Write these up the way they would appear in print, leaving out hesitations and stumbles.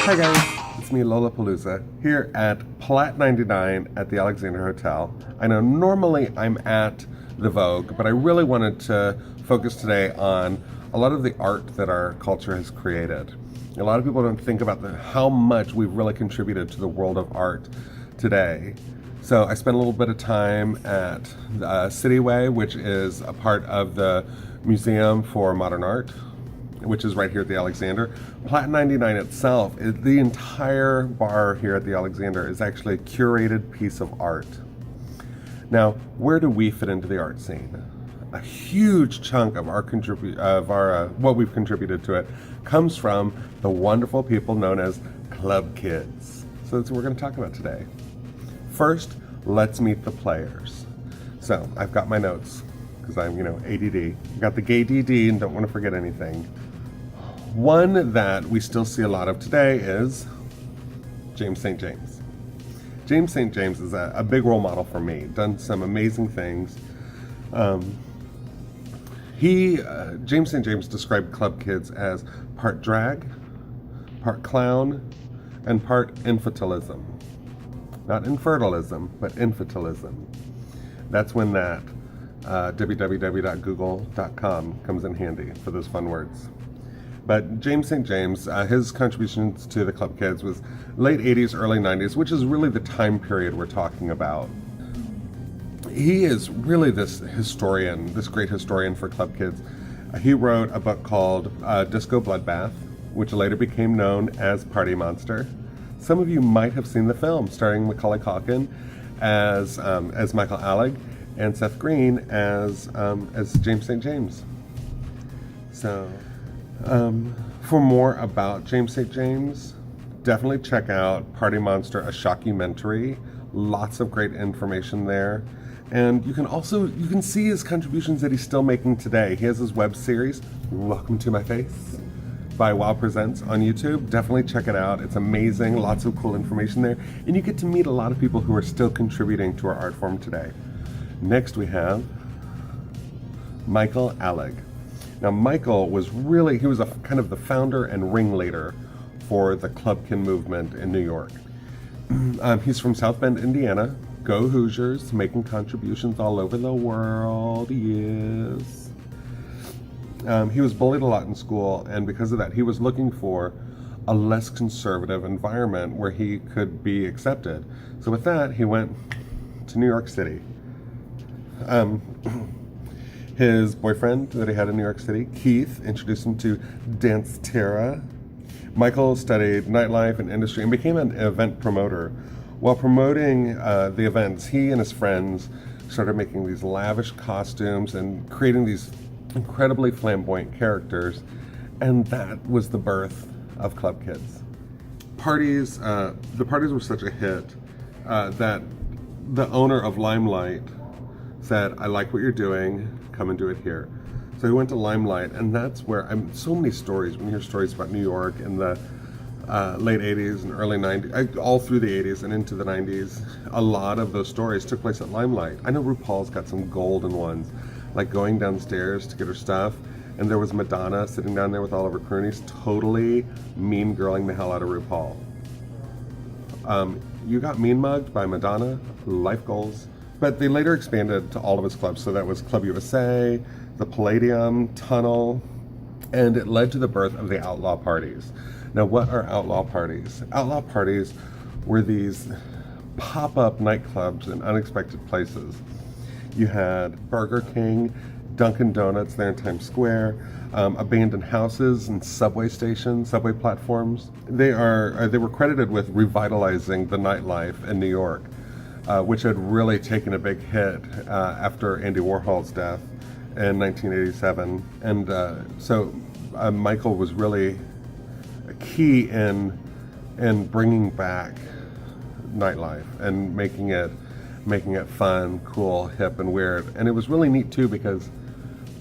Hi guys, it's me Lola Palooza here at Plat 99 at the Alexander Hotel. I know normally I'm at the Vogue, but I really wanted to focus today on a lot of the art that our culture has created. A lot of people don't think about how much we've really contributed to the world of art today. So I spent a little bit of time at Cityway, which is a part of the Museum for Modern Art, which is right here at the Alexander. Plat 99 itself, the entire bar here at the Alexander is actually a curated piece of art. Now, where do we fit into the art scene? A huge chunk of what we've contributed to it comes from the wonderful people known as club kids. So that's what we're going to talk about today. First, let's meet the players. So I've got my notes because I'm, ADD. I've got the gay DD and don't want to forget anything. One that we still see a lot of today is James St. James. James St. James is a big role model for me. Done some amazing things. James St. James described club kids as part drag, part clown, and part infantilism. Not infertilism, but infantilism. That's when that www.google.com comes in handy for those fun words. But James St. James, his contributions to the club kids was late 80s, early 90s, which is really the time period we're talking about. He is really this great historian for club kids. He wrote a book called Disco Bloodbath, which later became known as Party Monster. Some of you might have seen the film starring Macaulay Culkin as Michael Alig and Seth Green as James St. James. So, for more about James St. James, definitely check out Party Monster, a shockumentary. Lots of great information there. And you can see his contributions that he's still making today. He has his web series, Welcome to My Face, by Wow Presents on YouTube. Definitely check it out. It's amazing. Lots of cool information there. And you get to meet a lot of people who are still contributing to our art form today. Next we have Michael Alig. Now Michael was kind of the founder and ringleader for the clubkin movement in New York. He's from South Bend, Indiana. Go Hoosiers, making contributions all over the world, yes. He was bullied a lot in school, and because of that, he was looking for a less conservative environment where he could be accepted. So with that, he went to New York City. His boyfriend that he had in New York City, Keith, introduced him to Dance Terra. Michael studied nightlife and industry and became an event promoter. While promoting the events, he and his friends started making these lavish costumes and creating these incredibly flamboyant characters, and that was the birth of Club Kids. The parties were such a hit that the owner of Limelight said, "I like what you're doing, come and do it here." So he went to Limelight, and that's where so many stories, when you hear stories about New York in the late 80s and early 90s, all through the 80s and into the 90s, a lot of those stories took place at Limelight. I know RuPaul's got some golden ones, like going downstairs to get her stuff, and there was Madonna sitting down there with Oliver Croonie's totally mean girling the hell out of RuPaul. You got mean mugged by Madonna, life goals. But they later expanded to all of his clubs, so that was Club USA, the Palladium, Tunnel, and it led to the birth of the outlaw parties. Now, what are outlaw parties? Outlaw parties were these pop-up nightclubs in unexpected places. You had Burger King, Dunkin' Donuts there in Times Square, abandoned houses and subway stations, subway platforms. They were credited with revitalizing the nightlife in New York, which had really taken a big hit after Andy Warhol's death in 1987. And so Michael was really key in bringing back nightlife and making it fun, cool, hip, and weird. And it was really neat too, because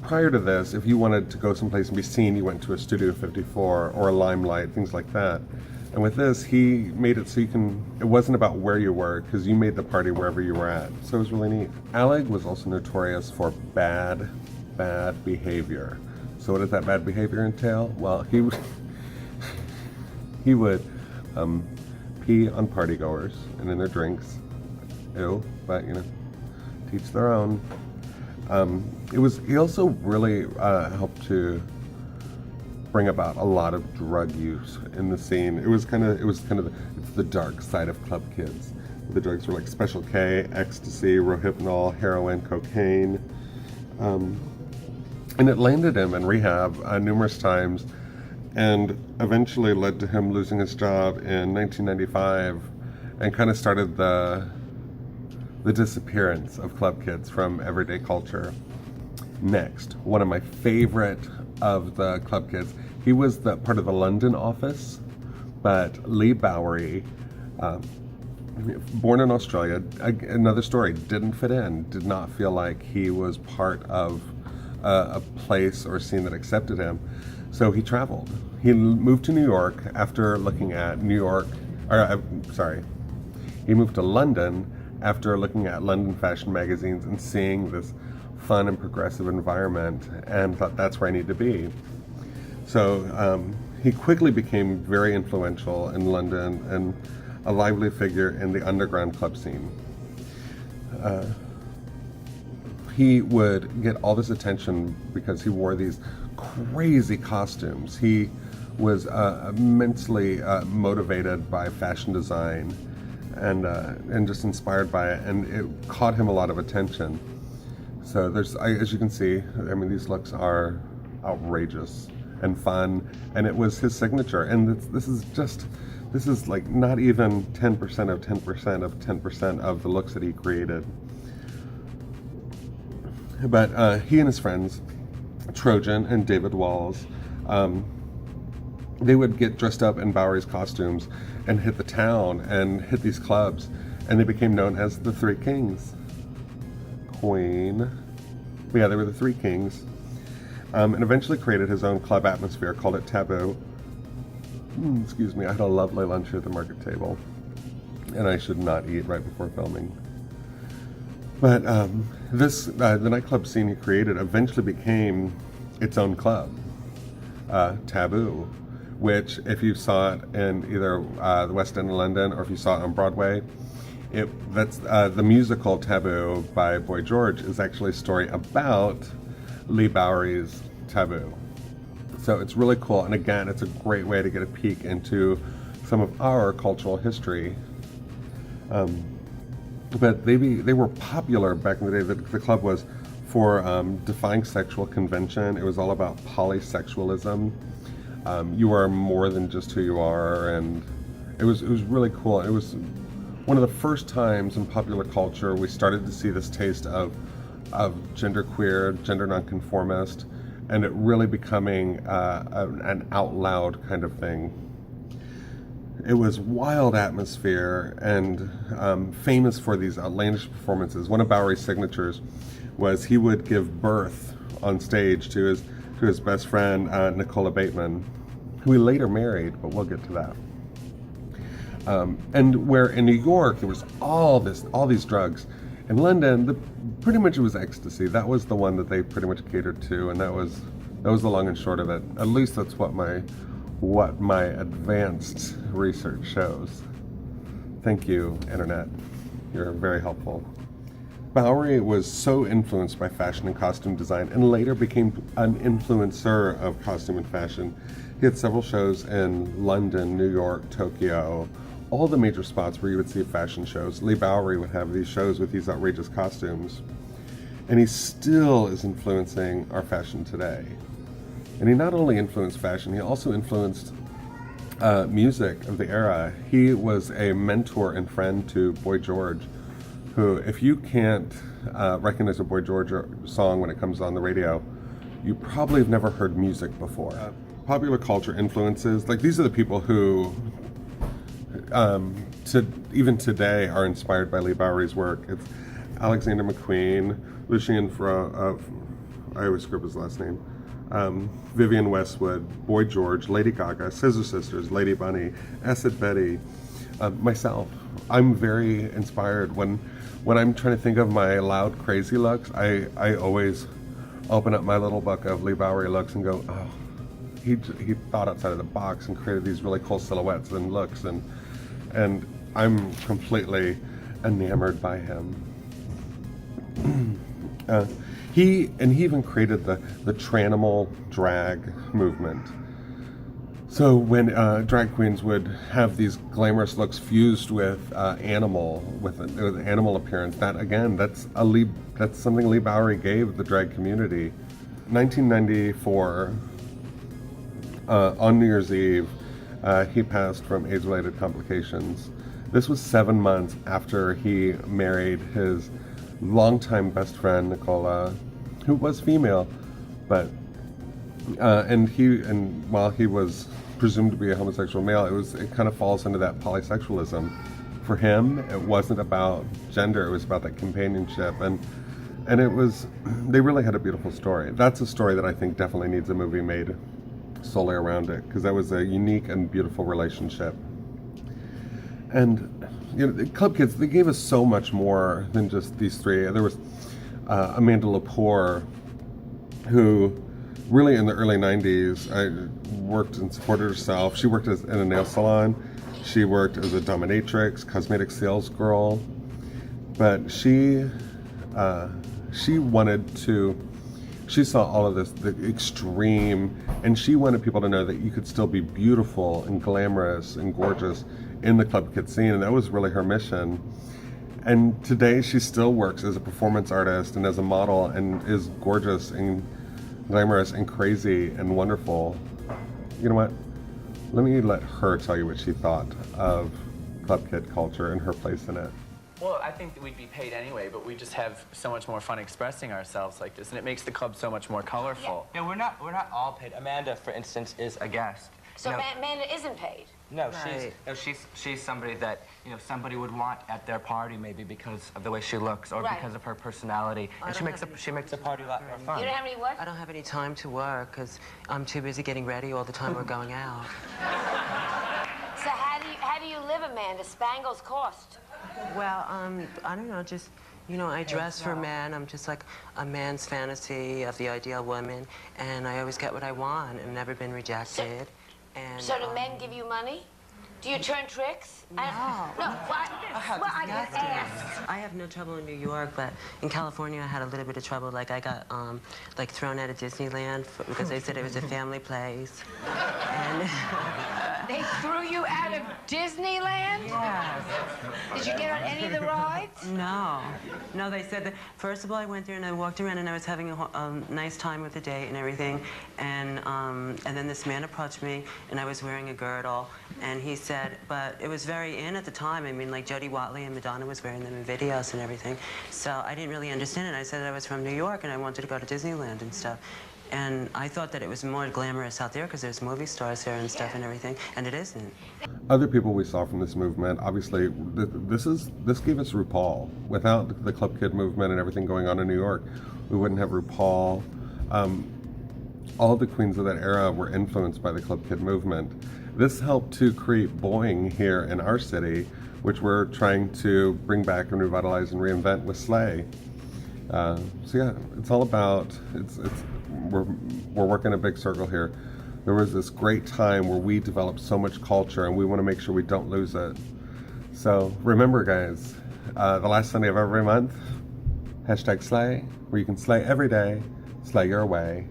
prior to this, if you wanted to go someplace and be seen, you went to a Studio 54 or a Limelight, things like that. And with this, he made it so it wasn't about where you were, because you made the party wherever you were at. So it was really neat. Alig was also notorious for bad behavior. So what does that bad behavior entail? Well, he would pee on partygoers and in their drinks. Ew, but teach their own. He also really helped to bring about a lot of drug use in the scene. It's the dark side of club kids. The drugs were like Special K, ecstasy, rohypnol, heroin, cocaine. And it landed him in rehab numerous times and eventually led to him losing his job in 1995 and kind of started the disappearance of club kids from everyday culture. Next, one of my favorite of the club kids, he was the part of the London office, but Leigh Bowery, born in Australia, another story, didn't fit in, did not feel like he was part of a place or scene that accepted him. So he traveled. He moved to New York after looking at he moved to London after looking at London fashion magazines and seeing this fun and progressive environment and thought that's where I need to be. So he quickly became very influential in London and a lively figure in the underground club scene. He would get all this attention because he wore these crazy costumes. He was immensely motivated by fashion design and just inspired by it, and it caught him a lot of attention. So as you can see, these looks are outrageous and fun, and it was his signature. And this is like not even 10% of 10% of 10% of the looks that he created. But he and his friends, Trojan and David Walls, they would get dressed up in Bowery's costumes and hit the town and hit these clubs, and they became known as the Three Kings. Queen. Yeah, they were the Three Kings. And eventually created his own club atmosphere, called it Taboo. Excuse me, I had a lovely lunch here at the market table, and I should not eat right before filming. But the nightclub scene he created eventually became its own club, Taboo, which if you saw it in either the West End of London or if you saw it on Broadway, that's the musical Taboo by Boy George is actually a story about Leigh Bowery's Taboo. So it's really cool, and again, it's a great way to get a peek into some of our cultural history. But they were popular back in the day. The club was for defying sexual convention. It was all about polysexualism. You are more than just who you are, and it was really cool. It was one of the first times in popular culture we started to see this taste of genderqueer, gender nonconformist, and it really becoming an out loud kind of thing. It was wild atmosphere and famous for these outlandish performances. One of Bowery's signatures was he would give birth on stage to his best friend, Nicola Bateman, who he later married, but we'll get to that. And where in New York there was all these drugs. In London, pretty much it was ecstasy. That was the one that they pretty much catered to, and that was the long and short of it. At least that's what my advanced research shows. Thank you, Internet. You're very helpful. Bowery was so influenced by fashion and costume design and later became an influencer of costume and fashion. He had several shows in London, New York, Tokyo, all the major spots where you would see fashion shows. Leigh Bowery would have these shows with these outrageous costumes. And he still is influencing our fashion today. And he not only influenced fashion, he also influenced music of the era. He was a mentor and friend to Boy George, who, if you can't recognize a Boy George song when it comes on the radio, you probably have never heard music before. Popular culture influences, like these are the people who, even today, are inspired by Leigh Bowery's work. It's Alexander McQueen, Lucien I always screw up his last name, Vivienne Westwood, Boy George, Lady Gaga, Scissor Sisters, Lady Bunny, Acid Betty, myself. I'm very inspired when I'm trying to think of my loud, crazy looks. I always open up my little book of Leigh Bowery looks and go, oh, he thought outside of the box and created these really cool silhouettes and looks, and I'm completely enamored by him. He even created the tranimal drag movement. So when drag queens would have these glamorous looks fused with animal appearance, that's something Leigh Bowery gave the drag community. 1994, on New Year's Eve, he passed from AIDS-related complications. This was 7 months after he married his longtime best friend Lola, who was female, but while he was presumed to be a homosexual male, it kind of falls into that polysexualism. For him, it wasn't about gender; it was about that companionship, and they really had a beautiful story. That's a story that I think definitely needs a movie made solely around it, because that was a unique and beautiful relationship. And the Club Kids, they gave us so much more than just these three. There was Amanda Lepore, who really in the early 90s worked and supported herself. She worked in a nail salon. She worked as a dominatrix, cosmetic sales girl. But she saw all of this, the extreme, and she wanted people to know that you could still be beautiful and glamorous and gorgeous in the Club Kid scene, and that was really her mission. And today she still works as a performance artist and as a model and is gorgeous and glamorous and crazy and wonderful. You know what? Let her tell you what she thought of Club Kid culture and her place in it. Well, I think that we'd be paid anyway, but we just have so much more fun expressing ourselves like this, and it makes the club so much more colorful. Yeah, we're not all paid. Amanda, for instance, is a guest. So Amanda isn't paid? No, she's somebody that, somebody would want at their party maybe because of the way she looks or because of her personality. And she makes the party a lot more fun. You don't have any what? I don't have any time to work because I'm too busy getting ready all the time we're going out. So how do you live, Amanda? Spangles cost. Well, I don't know, just, I dress for men. I'm just like a man's fantasy of the ideal woman, and I always get what I want and never been rejected. So do men give you money? Do you turn tricks? No. I just asked. I have no trouble in New York, but in California I had a little bit of trouble. Like I got thrown out of Disneyland because they said it was a family place. And they threw you out of Disneyland? Yes. Did you get on any of the rides? No, they said that, first of all, I went there and I walked around and I was having a nice time with the date and everything. And then this man approached me and I was wearing a girdle. And he said, but it was very in at the time. I mean, like Jodie Watley and Madonna was wearing them in videos and everything. So I didn't really understand it. I said I was from New York and I wanted to go to Disneyland and stuff. And I thought that it was more glamorous out there because there's movie stars there and stuff and everything, and it isn't. Other people we saw from this movement, obviously, this gave us RuPaul. Without the Club Kid movement and everything going on in New York, we wouldn't have RuPaul. All the queens of that era were influenced by the Club Kid movement. This helped to create Boing here in our city, which we're trying to bring back and revitalize and reinvent with Slay. So yeah, it's all about, we're working a big circle here. There was this great time where we developed so much culture and we want to make sure we don't lose it. So remember guys, the last Sunday of every month, #Slay, where you can slay every day, slay your way.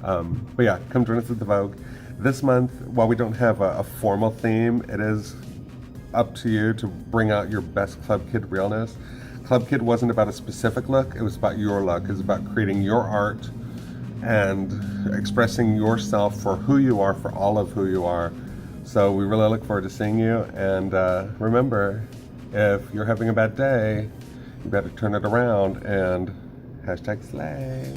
But yeah, come join us at the Vogue. This month, while we don't have a formal theme, it is up to you to bring out your best Club Kid realness. Club Kid wasn't about a specific look, it was about your look. It was about creating your art and expressing yourself for who you are, for all of who you are. So we really look forward to seeing you, and remember, if you're having a bad day, you better turn it around and #Slay.